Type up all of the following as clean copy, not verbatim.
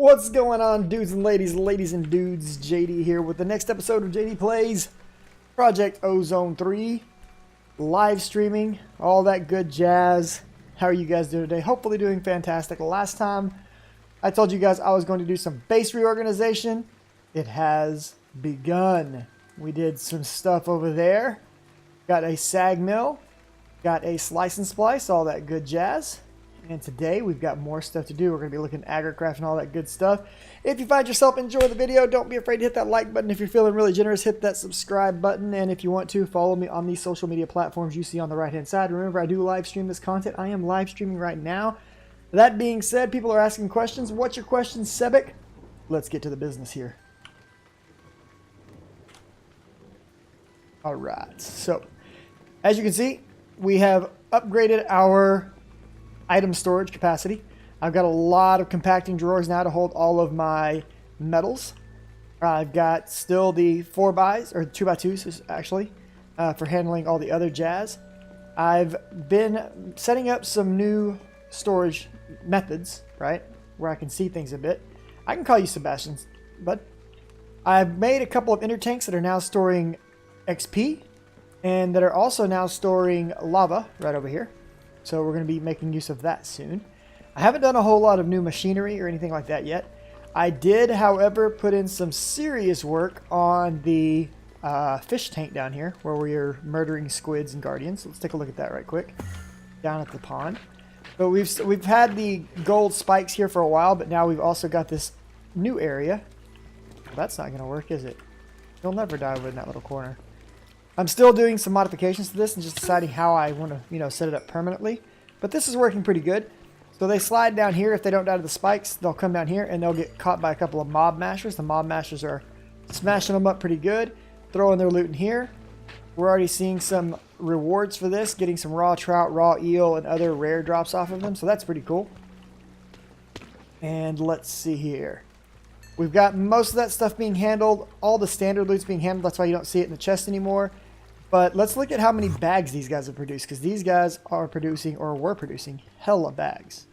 What's going on, dudes and ladies and dudes? JD here with the next episode of JD Plays Project Ozone 3, live streaming, all that good jazz. How are you guys doing today? Hopefully doing fantastic. Last time I told you guys I was going to do some base reorganization. It has begun. We did some stuff over there. Got a sag mill, got a slice and splice, all that good jazz. And today we've got more stuff to do. We're going to be looking at Agricraft and all that good stuff. If you find yourself enjoying the video, don't be afraid to hit that like button. If you're feeling really generous, hit that subscribe button. And if you want to, follow me on these social media platforms you see on the right hand side. Remember, I do live stream this content. I am live streaming right now. That being said, people are asking questions. What's your question, Sebek? Let's get to the business here. All right. So, as you can see, we have upgraded our item storage capacity. I've got a lot of compacting drawers now to hold all of my metals. I've got still the 4x or 2x2s actually for handling all the other jazz. I've been setting up some new storage methods, right, where I can see things a bit. I can call you Sebastian, but I've made a couple of inner tanks that are now storing XP and that are also now storing lava right over here. So we're going to be making use of that soon. I haven't done a whole lot of new machinery or anything like that yet. I did, however, put in some serious work on the fish tank down here where we're murdering squids and guardians. Let's take a look at that right quick. Down at the pond. But we've had the gold spikes here for a while, but now we've also got this new area. Well, that's not going to work, is it? You'll never die within that little corner. I'm still doing some modifications to this and just deciding how I want to, set it up permanently. But this is working pretty good. So they slide down here. If they don't die to the spikes, they'll come down here and they'll get caught by a couple of mob mashers. The mob mashers are smashing them up pretty good, throwing their loot in here. We're already seeing some rewards for this, getting some raw trout, raw eel, and other rare drops off of them. So that's pretty cool. And let's see here. We've got most of that stuff being handled. All the standard loot's being handled. That's why you don't see it in the chest anymore. But let's look at how many bags these guys have produced, because these guys are producing, or were producing, hella bags.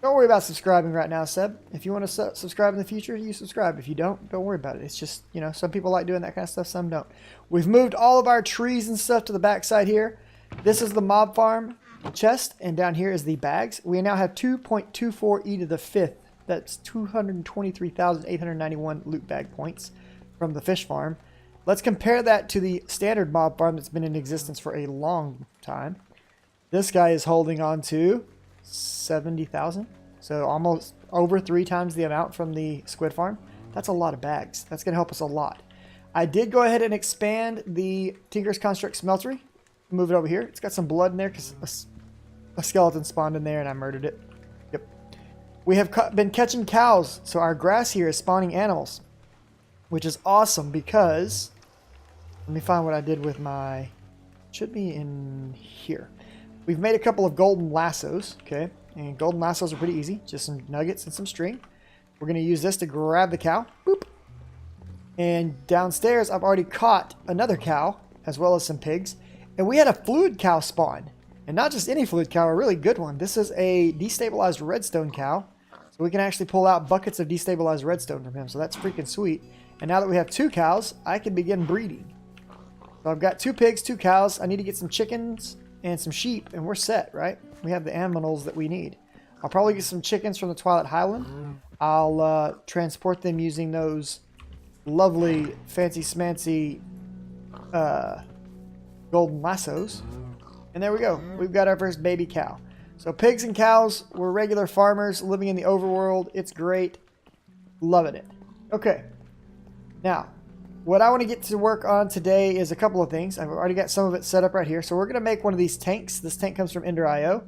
Don't worry about subscribing right now, Seb. If you want to subscribe in the future, you subscribe. If you don't worry about it. It's just, some people like doing that kind of stuff, some don't. We've moved all of our trees and stuff to the backside here. This is the mob farm chest, and down here is the bags. We now have 2.24 e to the 5th. That's 223,891 loot bag points from the fish farm. Let's compare that to the standard mob farm that's been in existence for a long time. This guy is holding on to 70,000. So almost over 3 times the amount from the squid farm. That's a lot of bags. That's going to help us a lot. I did go ahead and expand the Tinker's Construct Smeltery. Move it over here. It's got some blood in there because a skeleton spawned in there and I murdered it. Yep. We have been catching cows. So our grass here is spawning animals, which is awesome because... Let me find what I did with my... Should be in here. We've made a couple of golden lassos, okay? And golden lassos are pretty easy. Just some nuggets and some string. We're going to use this to grab the cow. Boop. And downstairs, I've already caught another cow, as well as some pigs. And we had a fluid cow spawn. And not just any fluid cow, a really good one. This is a destabilized redstone cow. So we can actually pull out buckets of destabilized redstone from him. So that's freaking sweet. And now that we have 2 cows, I can begin breeding. So I've got 2 pigs, 2 cows. I need to get some chickens and some sheep, and we're set, right? We have the animals that we need. I'll probably get some chickens from the Twilight Highland. I'll transport them using those lovely, fancy-smancy golden lassos. And there we go. We've got our first baby cow. So pigs and cows, we're regular farmers living in the overworld. It's great. Loving it. Okay. Now, what I want to get to work on today is a couple of things. I've already got some of it set up right here. So we're going to make one of these tanks. This tank comes from Ender.io.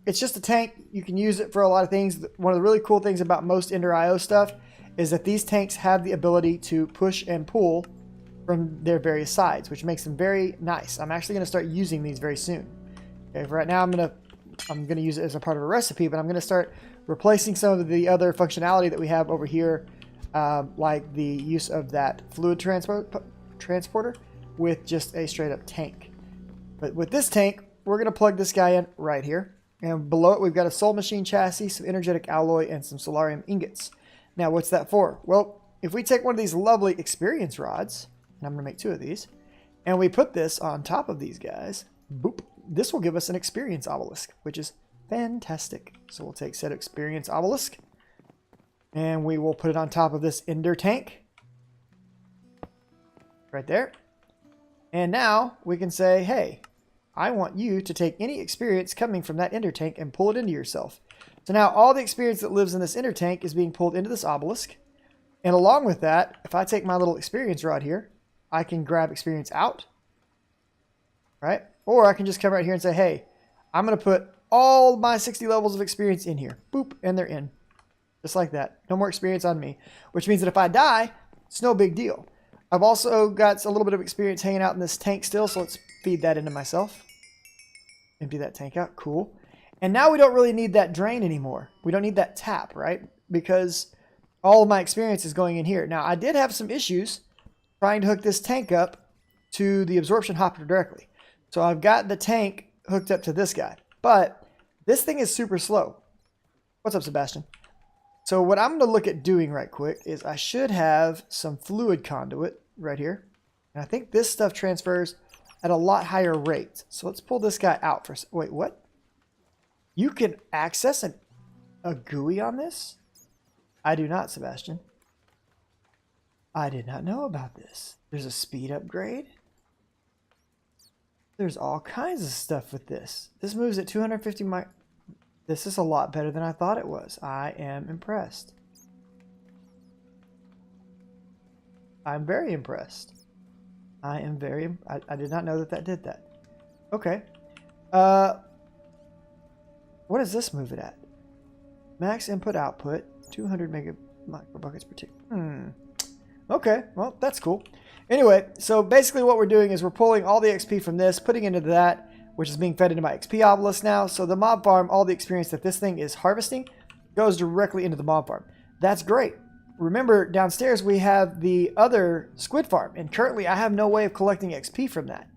It's just a tank. You can use it for a lot of things. One of the really cool things about most Ender.io stuff is that these tanks have the ability to push and pull from their various sides, which makes them very nice. I'm actually going to start using these very soon. Okay, for right now, I'm going to use it as a part of a recipe, but I'm going to start replacing some of the other functionality that we have over here, like the use of that fluid transporter with just a straight up tank. But with this tank, we're going to plug this guy in right here. And below it, we've got a soul machine chassis, some energetic alloy, and some solarium ingots. Now, what's that for? Well, if we take one of these lovely experience rods, and I'm going to make 2 of these, and we put this on top of these guys, boop, this will give us an experience obelisk, which is fantastic. So we'll take said experience obelisk, and we will put it on top of this ender tank. Right there. And now we can say, hey, I want you to take any experience coming from that ender tank and pull it into yourself. So now all the experience that lives in this ender tank is being pulled into this obelisk. And along with that, if I take my little experience rod here, I can grab experience out. Right? Or I can just come right here and say, hey, I'm going to put all my 60 levels of experience in here. Boop, and they're in. Just like that. No more experience on me. Which means that if I die, it's no big deal. I've also got a little bit of experience hanging out in this tank still, so let's feed that into myself. Empty that tank out. Cool. And now we don't really need that drain anymore. We don't need that tap, right? Because all of my experience is going in here. Now, I did have some issues trying to hook this tank up to the absorption hopper directly. So I've got the tank hooked up to this guy. But this thing is super slow. What's up, Sebastian? So what I'm going to look at doing right quick is I should have some fluid conduit right here. And I think this stuff transfers at a lot higher rate. So let's pull this guy out for... Wait, what? You can access a GUI on this? I do not, Sebastian. I did not know about this. There's a speed upgrade. There's all kinds of stuff with this. This moves at 250 miles. This is a lot better than I thought it was. I am impressed. I'm very impressed. I am very... I did not know that did that. Okay. What does this move it at? Max input output, 200 microbuckets per tick. Okay, well, that's cool. Anyway, so basically what we're doing is we're pulling all the XP from this, putting into that, which is being fed into my XP obelisk now. So the mob farm, all the experience that this thing is harvesting, goes directly into the mob farm. That's great. Remember, downstairs we have the other squid farm, and currently I have no way of collecting XP from that.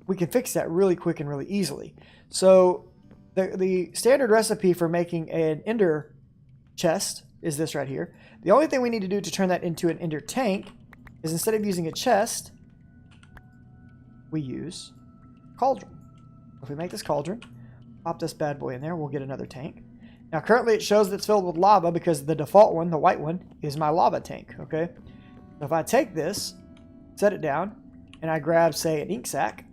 We can fix that really quick and really easily. So the standard recipe for making an ender chest is this right here. The only thing we need to do to turn that into an ender tank is instead of using a chest, we use cauldron. If we make this cauldron, pop this bad boy in there, we'll get another tank. Now currently it shows that it's filled with lava because the default one, the white one, is my lava tank, okay? So if I take this, set it down, and I grab, say, an ink sac,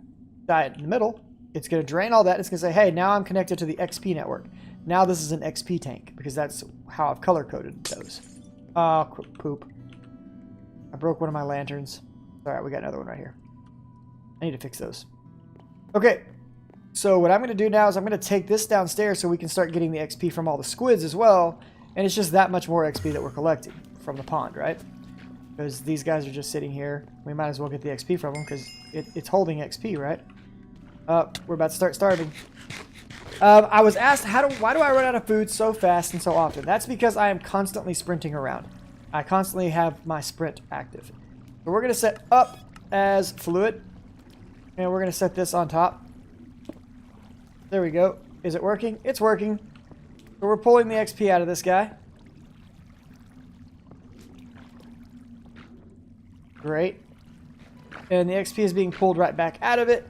tie it in the middle, it's going to drain all that. It's going to say, hey, now I'm connected to the XP network. Now this is an XP tank because that's how I've color-coded those. Oh, poop. I broke one of my lanterns. All right, we got another one right here. I need to fix those. Okay, so what I'm going to do now is I'm going to take this downstairs so we can start getting the XP from all the squids as well. And it's just that much more XP that we're collecting from the pond, right? Because these guys are just sitting here. We might as well get the XP from them because it's holding XP, right? We're about to start starving. I was asked, why do I run out of food so fast and so often? That's because I am constantly sprinting around. I constantly have my sprint active. So we're going to set up as fluid. And we're going to set this on top. There we go. Is it working? It's working. So we're pulling the XP out of this guy. Great. And the XP is being pulled right back out of it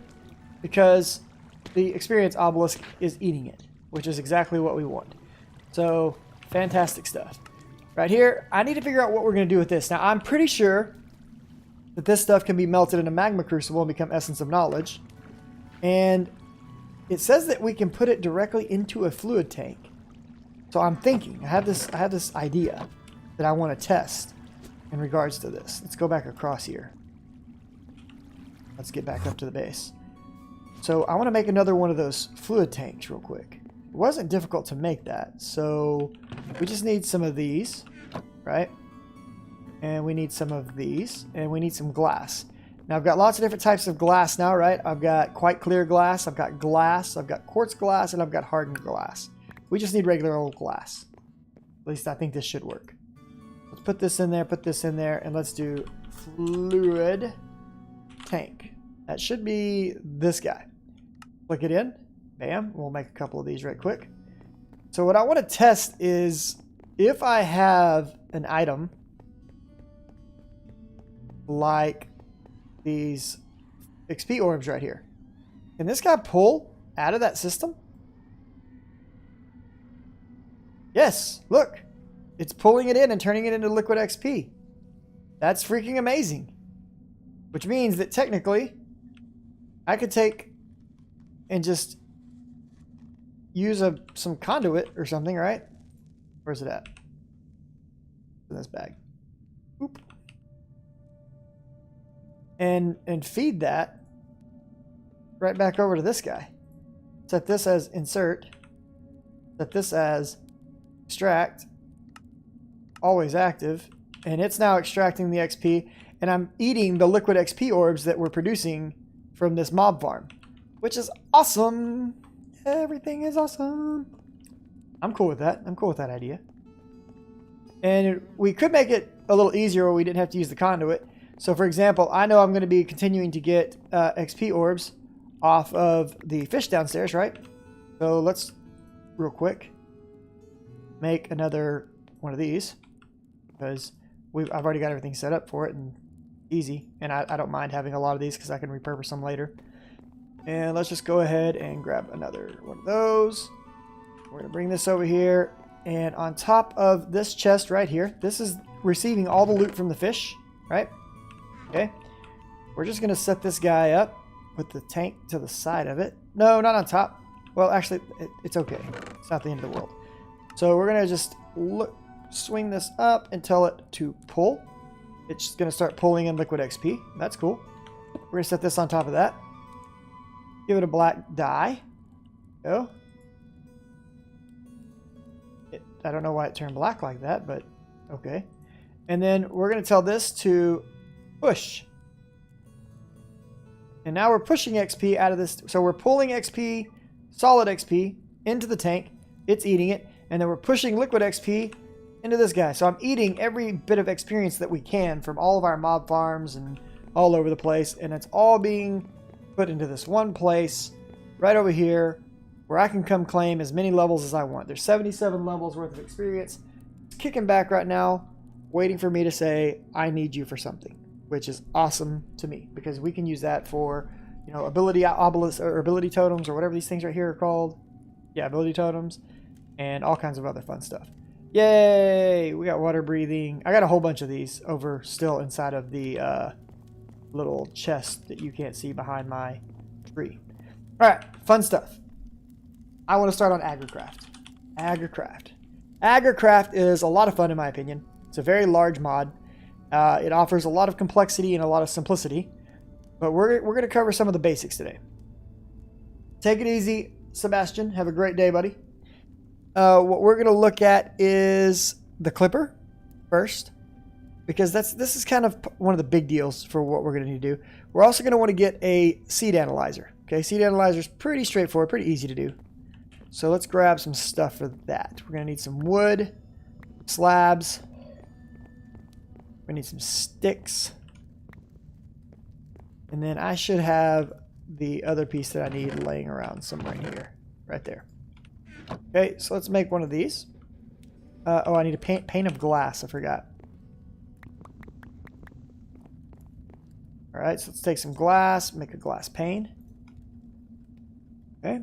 because the experience obelisk is eating it, which is exactly what we want. So, fantastic stuff. Right here, I need to figure out what we're going to do with this. Now, I'm pretty sure that this stuff can be melted in a magma crucible and become essence of knowledge. And it says that we can put it directly into a fluid tank. So I'm thinking, I have this idea that I want to test in regards to this. Let's go back across here. Let's get back up to the base. So I want to make another one of those fluid tanks real quick. It wasn't difficult to make that. So we just need some of these, right? And we need some of these, and we need some glass. Now I've got lots of different types of glass now, right? I've got quite clear glass, I've got quartz glass, and I've got hardened glass. We just need regular old glass. At least I think this should work. Let's put this in there, and let's do fluid tank. That should be this guy. Plug it in, Bam. We'll make a couple of these right quick. So what I want to test is if I have an item like these XP orbs right here. Can this guy pull out of that system? Yes, look. It's pulling it in and turning it into liquid XP. That's freaking amazing. Which means that technically I could take and just use some conduit or something, right? Where's it at? In this bag. Oop. And feed that right back over to this guy. Set this as insert. Set this as extract. Always active. And it's now extracting the XP. And I'm eating the liquid XP orbs that we're producing from this mob farm. Which is awesome. Everything is awesome. I'm cool with that. I'm cool with that idea. And we could make it a little easier where we didn't have to use the conduit. So for example, I know I'm going to be continuing to get XP orbs off of the fish downstairs, right? So let's, real quick, make another one of these. Because I've already got everything set up for it and easy. And I don't mind having a lot of these because I can repurpose them later. And let's just go ahead and grab another one of those. We're going to bring this over here. And on top of this chest right here, this is receiving all the loot from the fish, right? Okay. We're just going to set this guy up with the tank to the side of it. No, not on top. Well, actually, it's okay. It's not the end of the world. So we're going to just swing this up and tell it to pull. It's just going to start pulling in liquid XP. That's cool. We're going to set this on top of that. Give it a black dye. Go. I don't know why it turned black like that, but okay. And then we're going to tell this to push. And now we're pushing XP out of this. So we're pulling XP, solid XP, into the tank. It's eating it. And then we're pushing liquid XP into this guy. So I'm eating every bit of experience that we can from all of our mob farms and all over the place. And it's all being put into this one place right over here where I can come claim as many levels as I want. There's 77 levels worth of experience. It's kicking back right now, waiting for me to say, I need you for something, which is awesome to me because we can use that for, you know, ability obelisks or ability totems or whatever these things right here are called. Yeah, ability totems and all kinds of other fun stuff. Yay! We got water breathing. I got a whole bunch of these over still inside of the little chest that you can't see behind my tree. All right, fun stuff. I want to start on Agricraft. Agricraft is a lot of fun in my opinion. It's a very large mod. It offers a lot of complexity and a lot of simplicity. But we're going to cover some of the basics today. Take it easy, Sebastian. Have a great day, buddy. What we're going to look at is the clipper first. Because this is kind of one of the big deals for what we're going to need to do. We're also going to want to get a seed analyzer. Okay, seed analyzer is pretty straightforward, pretty easy to do. So let's grab some stuff for that. We're going to need some wood, slabs. We're going to need some sticks. And then I should have the other piece that I need laying around somewhere here. Right there. Okay, so let's make one of these. Oh, I need a pane of glass. I forgot. Alright, so let's take some glass, make a glass pane. Okay.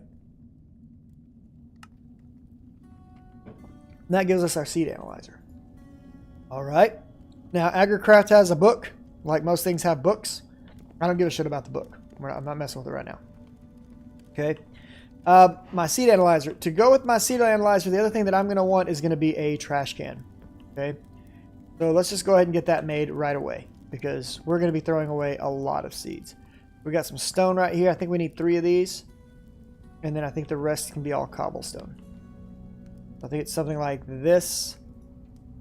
And that gives us our seed analyzer. Alright. Now, Agricraft has a book. Like most things have books. I don't give a shit about the book. I'm not messing with it right now. Okay. My seed analyzer. To go with my seed analyzer, the other thing that I'm going to want is going to be a trash can. Okay. So let's just go ahead and get that made right away. Because we're going to be throwing away a lot of seeds. We got some stone right here. I think we need 3 of these. And then I think the rest can be all cobblestone. I think it's something like this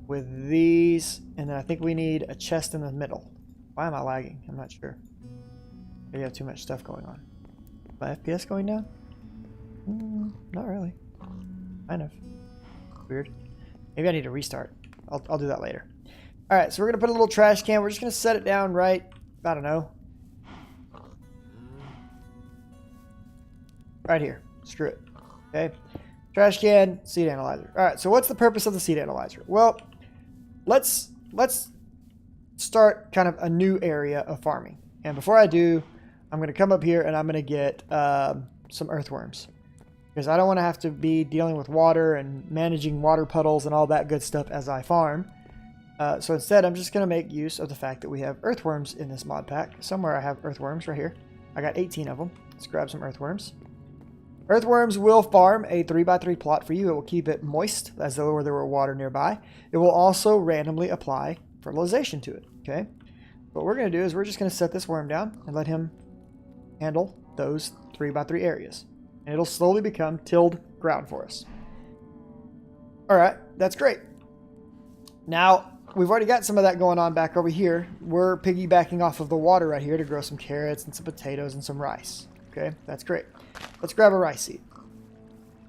with these. And then I think we need a chest in the middle. Why am I lagging? I'm not sure. Maybe I have too much stuff going on. My FPS going down? Not really. Kind of. Weird. Maybe I need to restart. I'll do that later. Alright, so we're going to put a little trash can. We're just going to set it down right, I don't know. Right here. Screw it. Okay. Trash can, seed analyzer. All right, so what's the purpose of the seed analyzer? Well, let's start kind of a new area of farming. And before I do, I'm going to come up here and I'm going to get some earthworms. Because I don't want to have to be dealing with water and managing water puddles and all that good stuff as I farm. So instead, I'm just going to make use of the fact that we have earthworms in this mod pack. Somewhere I have earthworms right here. I got 18 of them. Let's grab some earthworms. Earthworms will farm a 3x3 plot for you. It will keep it moist as though there were water nearby. It will also randomly apply fertilization to it. Okay. What we're going to do is we're just going to set this worm down and let him handle those 3x3 areas. And it'll slowly become tilled ground for us. All right, that's great. Now, we've already got some of that going on back over here. We're piggybacking off of the water right here to grow some carrots and some potatoes and some rice. Okay, that's great. Let's grab a rice seed.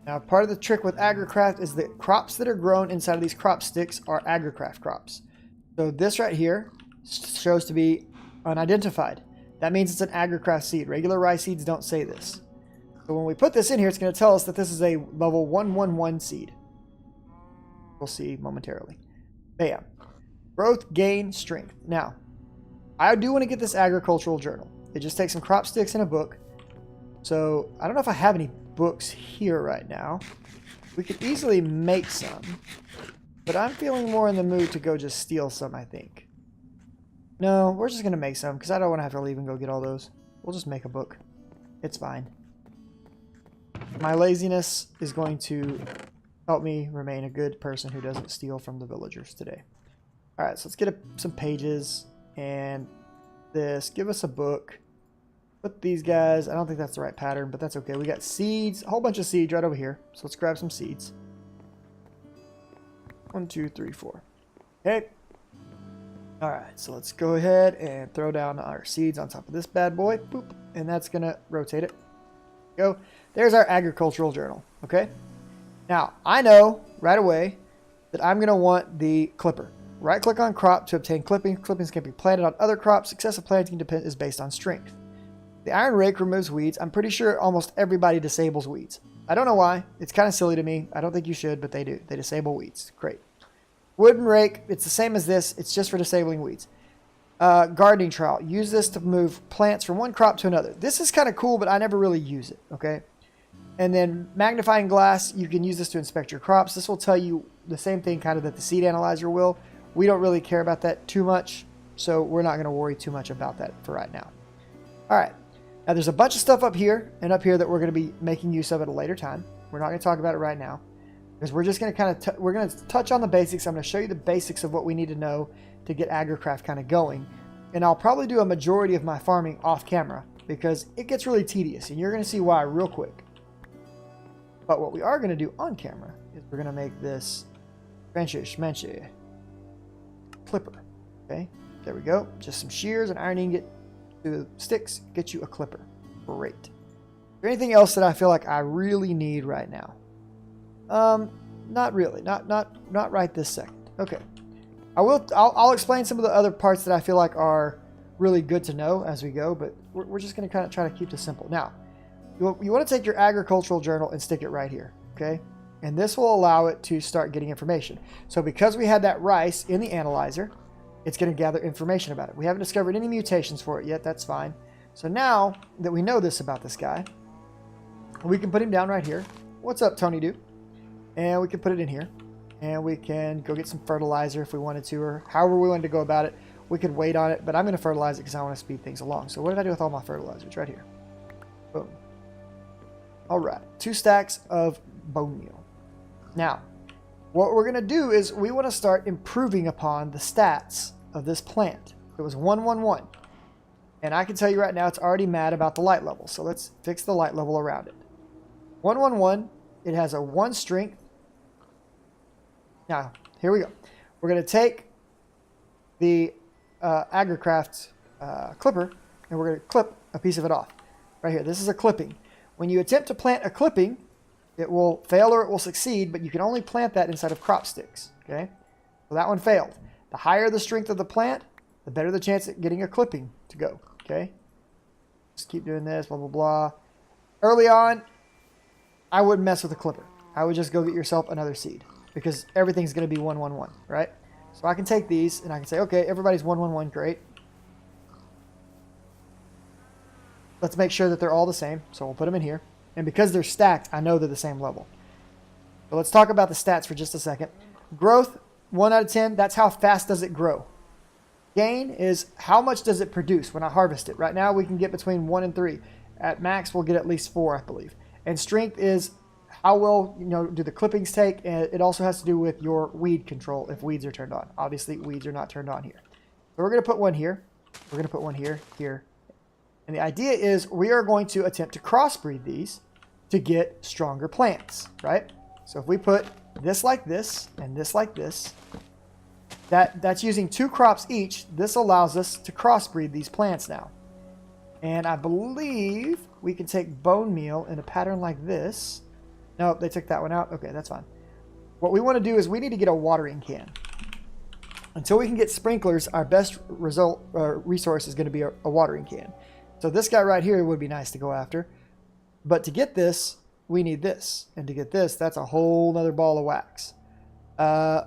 Now, part of the trick with Agricraft is that crops that are grown inside of these crop sticks are Agricraft crops. So this right here shows to be unidentified. That means it's an Agricraft seed. Regular rice seeds don't say this. So when we put this in here, it's going to tell us that this is a level 111 seed. We'll see momentarily. Bam. Growth, gain, strength. Now, I do want to get this agricultural journal. It just takes some crop sticks and a book. So I don't know if I have any books here right now. We could easily make some. But I'm feeling more in the mood to go just steal some, I think. No, we're just going to make some because I don't want to have to leave and go get all those. We'll just make a book. It's fine. My laziness is going to help me remain a good person who doesn't steal from the villagers today. Alright, so let's get some pages and this. Give us a book. Put these guys. I don't think that's the right pattern, but that's okay. We got seeds, a whole bunch of seeds right over here. So let's grab some seeds. 1, 2, 3, 4. Okay. Alright, so let's go ahead and throw down our seeds on top of this bad boy. Boop. And that's going to rotate it. Go. There's our agricultural journal. Okay. Now, I know right away that I'm going to want the clipper. Right click on crop to obtain clippings. Clippings can be planted on other crops. Successive planting is based on strength. The iron rake removes weeds. I'm pretty sure almost everybody disables weeds. I don't know why. It's kind of silly to me. I don't think you should, but they do. They disable weeds. Great. Wooden rake, it's the same as this. It's just for disabling weeds. Gardening trowel. Use this to move plants from one crop to another. This is kind of cool, but I never really use it. Okay. And then magnifying glass, you can use this to inspect your crops. This will tell you the same thing kind of that the seed analyzer will. We don't really care about that too much, so we're not going to worry too much about that for right now. All right. Now there's a bunch of stuff up here and up here that we're going to be making use of at a later time. We're not going to talk about it right now because we're just going to kind of we're going to touch on the basics. I'm going to show you the basics of what we need to know to get Agricraft kind of going. And I'll probably do a majority of my farming off camera because it gets really tedious, and you're going to see why real quick. But what we are going to do on camera is we're going to make this Frenchy clipper. Okay, there we go. Just some shears and iron ingot to the sticks. Get you a clipper. Great. Is there anything else that I feel like I really need right now? Not really. Not right this second. Okay. I'll explain some of the other parts that I feel like are really good to know as we go, but we're just going to kind of try to keep this simple. Now, you want to take your agricultural journal and stick it right here, okay? And this will allow it to start getting information. So because we had that rice in the analyzer, it's going to gather information about it. We haven't discovered any mutations for it yet. That's fine. So now that we know this about this guy, we can put him down right here. What's up, Tony Doo? And we can put it in here. And we can go get some fertilizer if we wanted to, or however we wanted to go about it. We could wait on it, but I'm going to fertilize it because I want to speed things along. So what did I do with all my fertilizers? Right here. Boom. All right. 2 stacks of bone meal. Now, what we're going to do is we want to start improving upon the stats of this plant. It was 111. And I can tell you right now it's already mad about the light level. So let's fix the light level around it. 111, it has a 1 strength. Now, here we go. We're going to take the Agricraft clipper and we're going to clip a piece of it off. Right here. This is a clipping. When you attempt to plant a clipping, it will fail or it will succeed, but you can only plant that inside of crop sticks. Okay? So that one failed. The higher the strength of the plant, the better the chance at getting a clipping to go. Okay? Just keep doing this, blah, blah, blah. Early on, I wouldn't mess with a clipper. I would just go get yourself another seed because everything's going to be 1, 1, 1, right? So I can take these and I can say, okay, everybody's 1, 1, 1, great. Let's make sure that they're all the same. So we'll put them in here. And because they're stacked, I know they're the same level. So let's talk about the stats for just a second. Growth, 1 out of 10. That's how fast does it grow. Gain is how much does it produce when I harvest it. Right now we can get between 1 and 3. At max we'll get at least 4, I believe. And strength is how well do the clippings take, and it also has to do with your weed control if weeds are turned on. Obviously weeds are not turned on here. So we're going to put one here. We're going to put one here, here. And the idea is we are going to attempt to crossbreed these to get stronger plants, right? So if we put this like this and this like this, that's using 2 crops each. This allows us to crossbreed these plants now. And I believe we can take bone meal in a pattern like this. No, they took that one out. Okay, that's fine. What we want to do is we need to get a watering can. Until we can get sprinklers, our best resource is going to be a watering can. So this guy right here would be nice to go after. But to get this, we need this. And to get this, that's a whole nother ball of wax. Are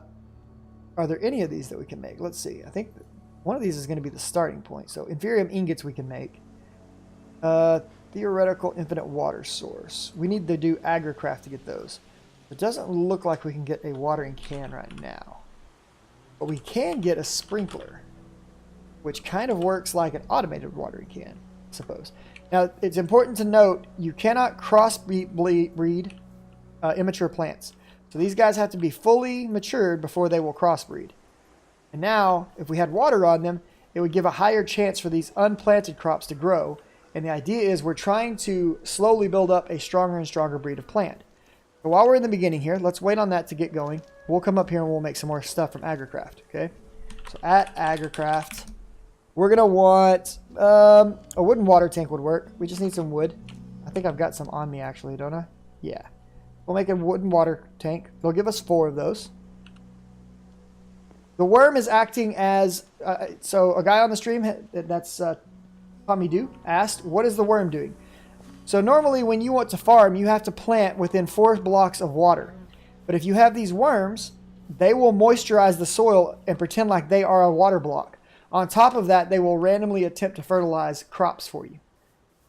there any of these that we can make? Let's see. I think one of these is going to be the starting point. So inferium ingots we can make. Theoretical infinite water source. We need to do Agricraft to get those. It doesn't look like we can get a watering can right now. But we can get a sprinkler, which kind of works like an automated watering can, I suppose. Now, it's important to note you cannot crossbreed immature plants. So these guys have to be fully matured before they will crossbreed. And now, if we had water on them, it would give a higher chance for these unplanted crops to grow. And the idea is we're trying to slowly build up a stronger and stronger breed of plant. So while we're in the beginning here, let's wait on that to get going. We'll come up here and we'll make some more stuff from Agricraft, okay? So at Agricraft, we're going to want a wooden water tank would work. We just need some wood. I think I've got some on me actually, don't I? Yeah. We'll make a wooden water tank. They'll give us 4 of those. The worm is acting as... so a guy on the stream, that's Tommy Do, asked, what is the worm doing? So normally when you want to farm, you have to plant within 4 blocks of water. But if you have these worms, they will moisturize the soil and pretend like they are a water block. On top of that, they will randomly attempt to fertilize crops for you.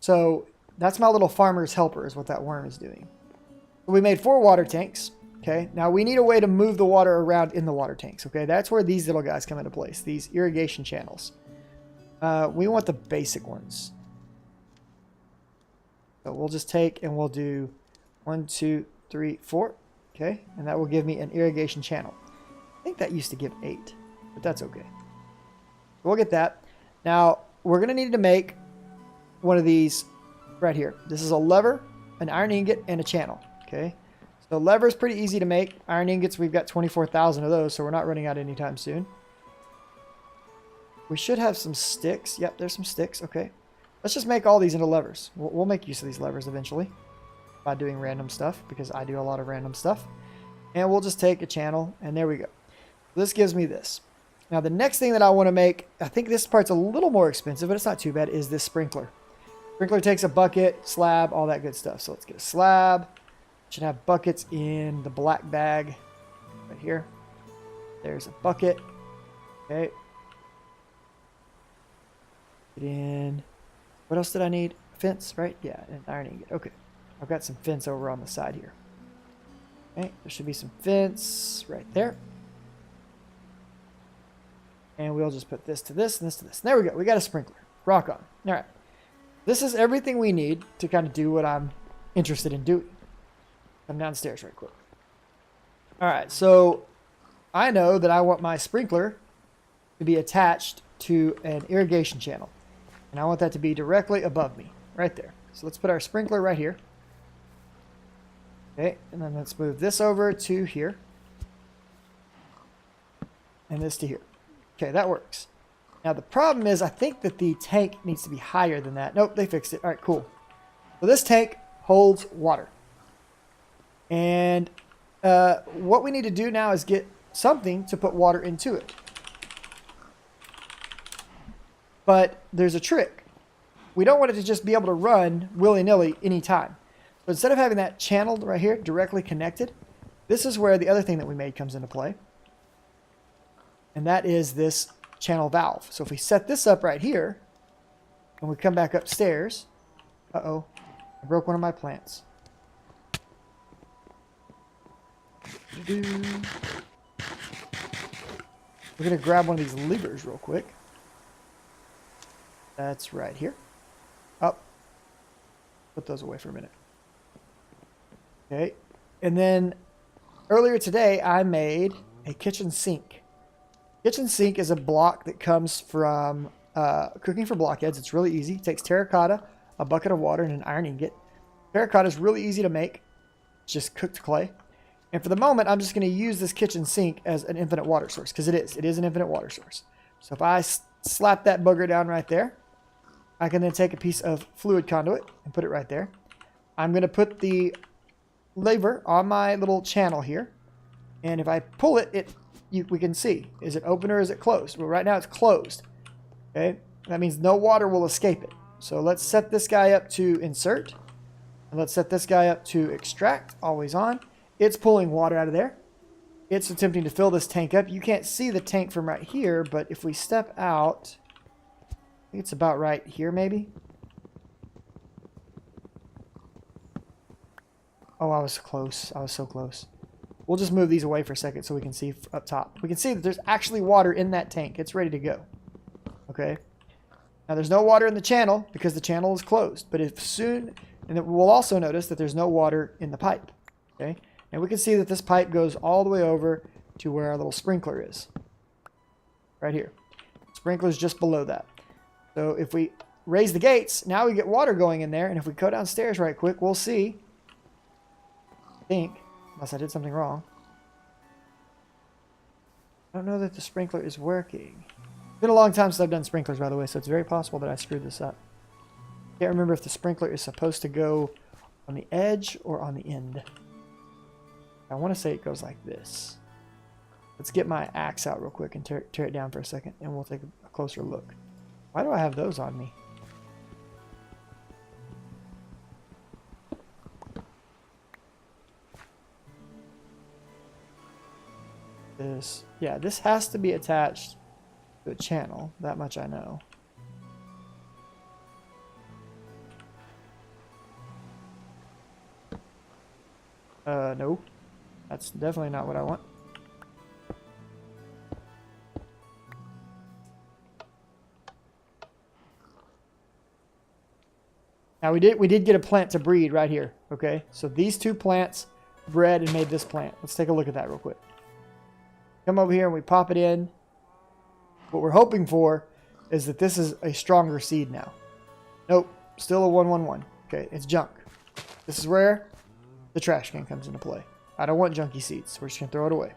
So that's my little farmer's helper is what that worm is doing. We made 4 water tanks. Okay, now we need a way to move the water around in the water tanks. Okay, that's where these little guys come into place, these irrigation channels. We want the basic ones. So we'll just take and we'll do 1, 2, 3, 4. Okay, and that will give me an irrigation channel. I think that used to give 8, but that's okay. We'll get that. Now, we're going to need to make one of these right here. This is a lever, an iron ingot, and a channel. Okay, so lever is pretty easy to make. Iron ingots, we've got 24,000 of those, so we're not running out anytime soon. We should have some sticks. Yep, there's some sticks. Okay, let's just make all these into levers. We'll make use of these levers eventually by doing random stuff, because I do a lot of random stuff. And we'll just take a channel, and there we go. This gives me this. Now the next thing that I want to make, I think this part's a little more expensive, but it's not too bad, is this sprinkler. Sprinkler takes a bucket, slab, all that good stuff. So let's get a slab. Should have buckets in the black bag right here. There's a bucket. Okay. Get in. What else did I need? Fence, right? Yeah, and iron ingot. Okay. I've got some fence over on the side here. Okay, there should be some fence right there. And we'll just put this to this and this to this. There we go. We got a sprinkler. Rock on. All right. This is everything we need to kind of do what I'm interested in doing. Come downstairs right quick. All right. So I know that I want my sprinkler to be attached to an irrigation channel. And I want that to be directly above me. Right there. So let's put our sprinkler right here. Okay. And then let's move this over to here. And this to here. Okay, that works. Now the problem is I think that the tank needs to be higher than that. Nope, they fixed it. All right, cool. So this tank holds water. And what we need to do now is get something to put water into it. But there's a trick. We don't want it to just be able to run willy-nilly anytime. So instead of having that channeled right here, directly connected, this is where the other thing that we made comes into play. And that is this channel valve. So if we set this up right here, and we come back upstairs, uh-oh, I broke one of my plants. We're going to grab one of these levers real quick. That's right here. Up. Put those away for a minute. Okay. And then earlier today, I made a kitchen sink. Kitchen sink is a block that comes from cooking for blockheads. It's really easy. It takes terracotta, a bucket of water, and an iron ingot. Terracotta is really easy to make. It's just cooked clay. And for the moment, I'm just going to use this kitchen sink as an infinite water source, because it is an infinite water source. So if I slap that bugger down right there, I can then take a piece of fluid conduit and put it right there. I'm going to put the lever on my little channel here. And if I pull it, we can see, is it open or is it closed? Well, right now it's closed. Okay, that means no water will escape it. So let's set this guy up to insert. And let's set this guy up to extract, always on. It's pulling water out of there. It's attempting to fill this tank up. You can't see the tank from right here, but if we step out, I think it's about right here maybe. Oh, I was close. I was so close. We'll just move these away for a second so we can see up top. We can see that there's actually water in that tank. It's ready to go. Okay. Now there's no water in the channel because the channel is closed. But if soon, and then we'll also notice that there's no water in the pipe. Okay. And we can see that this pipe goes all the way over to where our little sprinkler is. Right here. Sprinkler is just below that. So if we raise the gates, now we get water going in there. And if we go downstairs right quick, we'll see. I think, unless I did something wrong. I don't know that the sprinkler is working. It's been a long time since I've done sprinklers, by the way, so it's very possible that I screwed this up. Can't remember if the sprinkler is supposed to go on the edge or on the end. I want to say it goes like this. Let's get my axe out real quick and tear it down for a second, and we'll take a closer look. Why do I have those on me? Yeah, this has to be attached to a channel. That much I know. No. That's definitely not what I want. Now we did get a plant to breed right here. Okay, so these two plants bred and made this plant. Let's take a look at that real quick. Come over here and we pop it in. What we're hoping for is that this is a stronger seed now. Nope, still a 111. Okay, it's junk. This is where the trash can comes into play. I don't want junky seeds. We're just going to throw it away.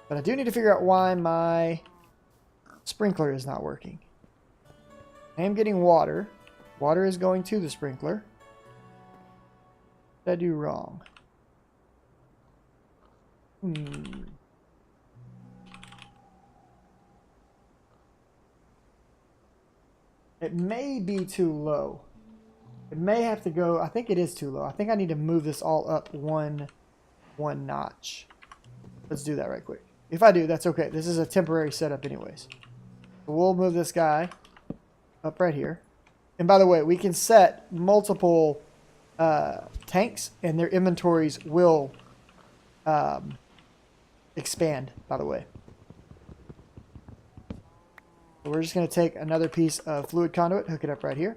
But I do need to figure out why my sprinkler is not working. I am getting water. Water is going to the sprinkler. What did I do wrong? It may be too low. It may have to go, I think it is too low. I think I need to move this all up one notch. Let's do that right quick. If I do, that's okay. This is a temporary setup anyways. So we'll move this guy up right here. And by the way, we can set multiple tanks and their inventories will expand, by the way. So we're just going to take another piece of fluid conduit, hook it up right here.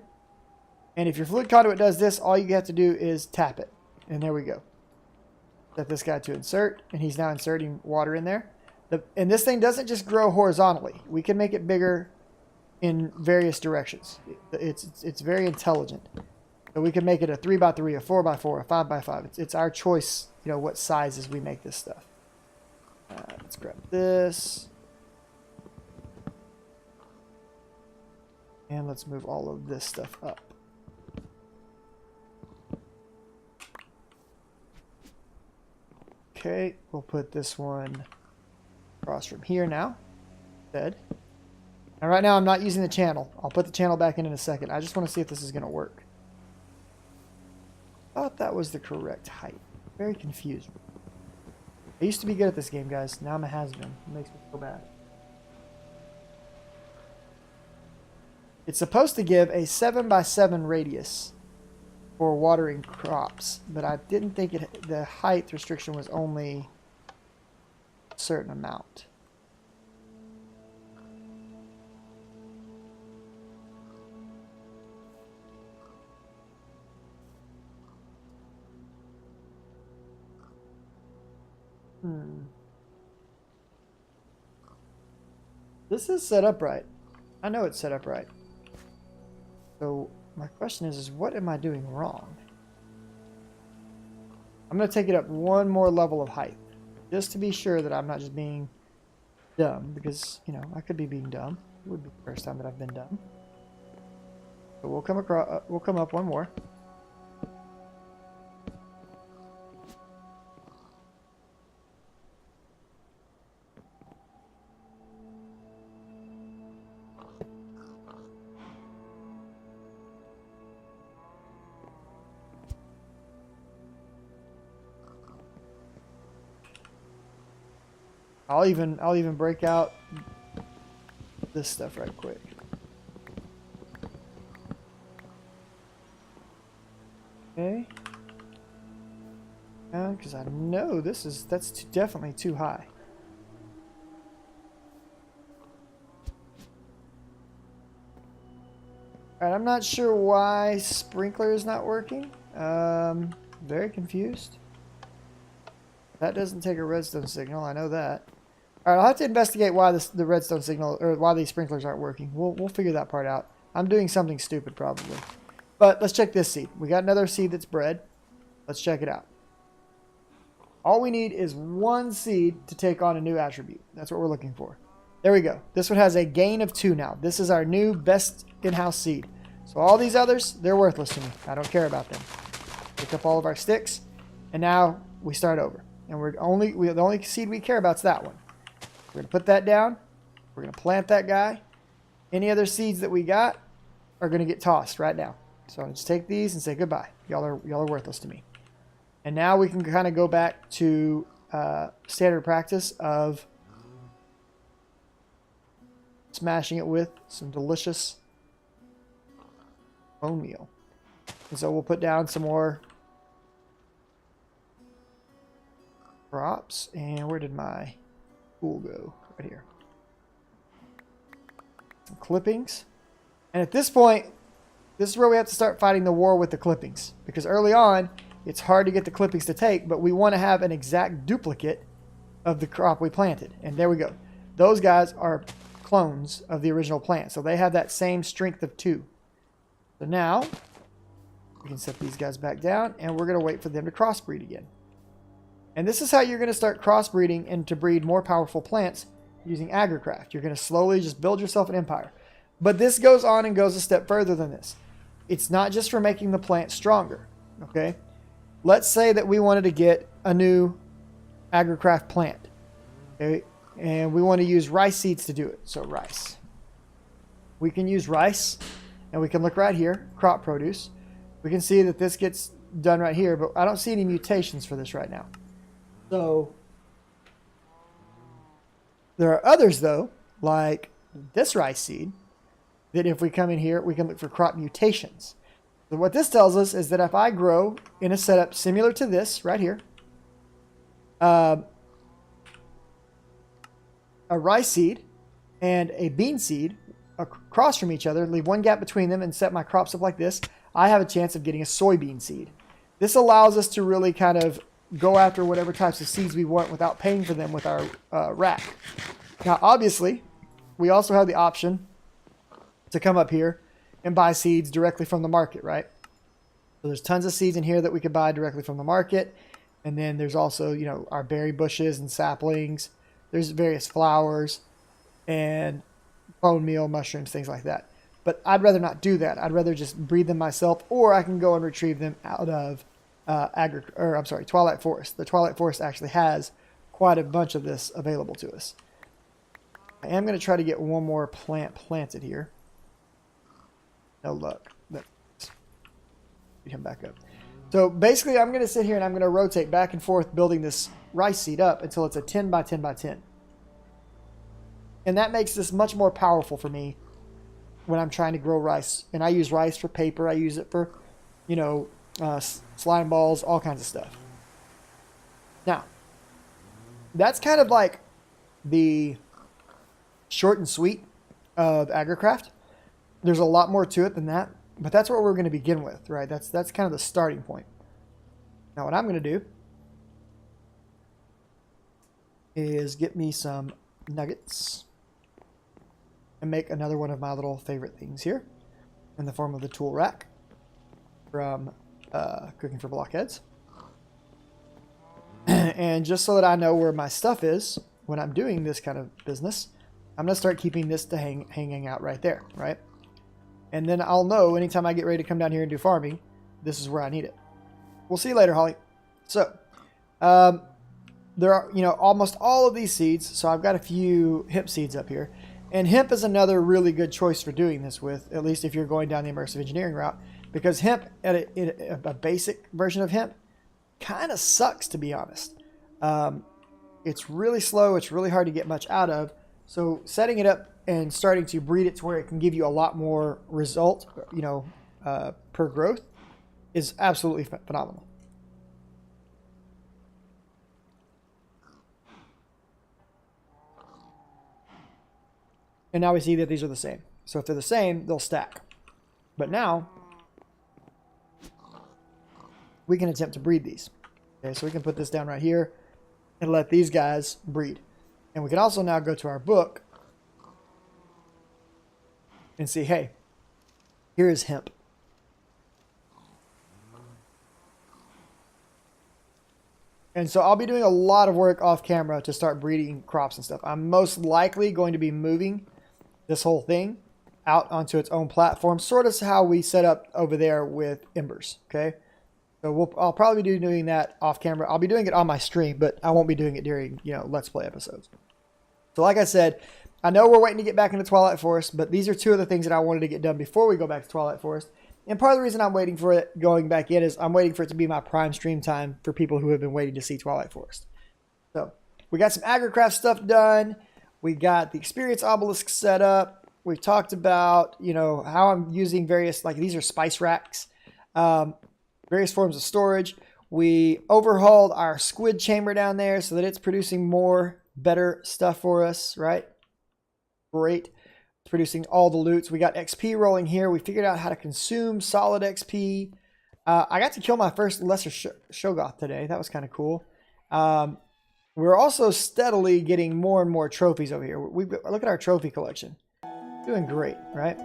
And if your fluid conduit does this, all you have to do is tap it. And there we go. Set this guy to insert, and he's now inserting water in there. And this thing doesn't just grow horizontally. We can make it bigger in various directions. It's very intelligent. So we can make it a 3x3, a 4x4, a 5x5. It's our choice, you know, what sizes we make this stuff. Let's grab this. And let's move all of this stuff up. Okay, we'll put this one across from here now. Dead. And right now I'm not using the channel. I'll put the channel back in a second. I just want to see if this is going to work. thought that was the correct height. Very confused. I used to be good at this game, guys. Now I'm a has-been. It makes me feel bad. It's supposed to give a 7x7 radius for watering crops, but I didn't think the height restriction was only a certain amount. This is set up right. I know it's set up right. So my question is what am I doing wrong? I'm going to take it up one more level of height, just to be sure that I'm not just being dumb, because, you know, I could be being dumb. It would be the first time that I've been dumb. So we'll come across, we'll come up one more. I'll even break out this stuff right quick. Okay. Because I know that's definitely too high. Alright, I'm not sure why sprinkler is not working. Very confused. That doesn't take a redstone signal, I know that. Alright, I'll have to investigate why the redstone signal, or why these sprinklers aren't working. We'll figure that part out. I'm doing something stupid, probably. But let's check this seed. We got another seed that's bred. Let's check it out. All we need is one seed to take on a new attribute. That's what we're looking for. There we go. This one has a gain of 2 now. This is our new best in-house seed. So all these others, they're worthless to me. I don't care about them. Pick up all of our sticks, and now we start over. And the only seed we care about is that one. We're going to put that down. We're going to plant that guy. Any other seeds that we got are going to get tossed right now. So I'm going to just take these and say goodbye. Y'all are worthless to me. And now we can kind of go back to standard practice of smashing it with some delicious bone meal. And so we'll put down some more crops. And where did my tool go? Right here. Some clippings. And at this point, this is where we have to start fighting the war with the clippings. Because early on, it's hard to get the clippings to take, but we want to have an exact duplicate of the crop we planted. And there we go. Those guys are clones of the original plant. So they have that same strength of 2. So now, we can set these guys back down, and we're going to wait for them to crossbreed again. And this is how you're going to start crossbreeding and to breed more powerful plants using Agricraft. You're going to slowly just build yourself an empire. But this goes on and goes a step further than this. It's not just for making the plant stronger, okay? Let's say that we wanted to get a new Agricraft plant, okay? And we want to use rice seeds to do it. So rice. We can use rice, and we can look right here, crop produce. We can see that this gets done right here, but I don't see any mutations for this right now. So there are others, though, like this rice seed, that if we come in here, we can look for crop mutations. So what this tells us is that if I grow in a setup similar to this right here, a rice seed and a bean seed across from each other, leave one gap between them and set my crops up like this, I have a chance of getting a soybean seed. This allows us to really kind of go after whatever types of seeds we want without paying for them with our rack. Now, obviously, we also have the option to come up here and buy seeds directly from the market, right? So there's tons of seeds in here that we could buy directly from the market. And then there's also, you know, our berry bushes and saplings. There's various flowers and bone meal, mushrooms, things like that. But I'd rather not do that. I'd rather just breed them myself, or I can go and retrieve them out of Twilight Forest. The Twilight Forest actually has quite a bunch of this available to us. I am going to try to get one more plant planted here. No luck. Come back up. So basically I'm going to sit here and I'm going to rotate back and forth building this rice seed up until it's a 10 by 10 by 10. And that makes this much more powerful for me when I'm trying to grow rice. And I use rice for paper. I use it for, you know, slime balls, all kinds of stuff. Now, that's kind of like the short and sweet of Agricraft. There's a lot more to it than that, but that's what we're going to begin with, right? That's kind of the starting point. Now, what I'm going to do is get me some nuggets and make another one of my little favorite things here in the form of the tool rack from Cooking for Blockheads. And just so that I know where my stuff is when I'm doing this kind of business, I'm going to start keeping this to hanging out right there, right? And then I'll know anytime I get ready to come down here and do farming, this is where I need it. We'll see you later, Holly. So, there are, you know, almost all of these seeds. So I've got a few hemp seeds up here. And hemp is another really good choice for doing this with, at least if you're going down the immersive engineering route. Because hemp, a basic version of hemp, kind of sucks, to be honest. It's really slow. It's really hard to get much out of. So setting it up and starting to breed it to where it can give you a lot more result, you know, per growth is absolutely phenomenal. And now we see that these are the same. So if they're the same, they'll stack. But now we can attempt to breed these. Okay, so we can put this down right here and let these guys breed. And we can also now go to our book and see, hey, here is hemp. And so I'll be doing a lot of work off camera to start breeding crops and stuff. I'm most likely going to be moving this whole thing out onto its own platform, sort of how we set up over there with Embers, okay? So I'll probably be doing that off camera. I'll be doing it on my stream, but I won't be doing it during, you know, Let's Play episodes. So like I said, I know we're waiting to get back into Twilight Forest, but these are two of the things that I wanted to get done before we go back to Twilight Forest. And part of the reason I'm waiting for it going back in is I'm waiting for it to be my prime stream time for people who have been waiting to see Twilight Forest. So we got some Agricraft stuff done. We got the experience obelisk set up. We've talked about, you know, how I'm using various, like these are spice racks, various forms of storage. We overhauled our squid chamber down there so that it's producing more better stuff for us, right? Great. It's producing all the loots. We got XP rolling here. We figured out how to consume solid XP. I got to kill my first lesser Shogoth today. That was kind of cool. We're also steadily getting more and more trophies over here. Look at our trophy collection. Doing great, right?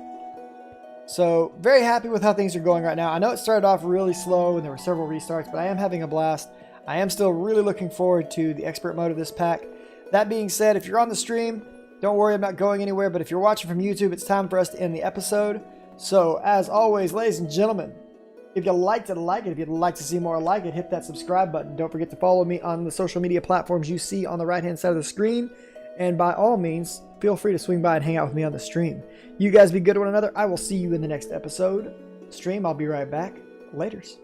So very happy with how things are going right now. I know it started off really slow and there were several restarts, but I am having a blast. I am still really looking forward to the expert mode of this pack. That being said, if you're on the stream, don't worry about going anywhere, but if you're watching from YouTube, it's time for us to end the episode. So as always, ladies and gentlemen, if you liked it, like it. If you'd like to see more like it, hit that subscribe button. Don't forget to follow me on the social media platforms you see on the right-hand side of the screen. And by all means, feel free to swing by and hang out with me on the stream. You guys be good to one another. I will see you in the next episode. Stream, I'll be right back. Laters.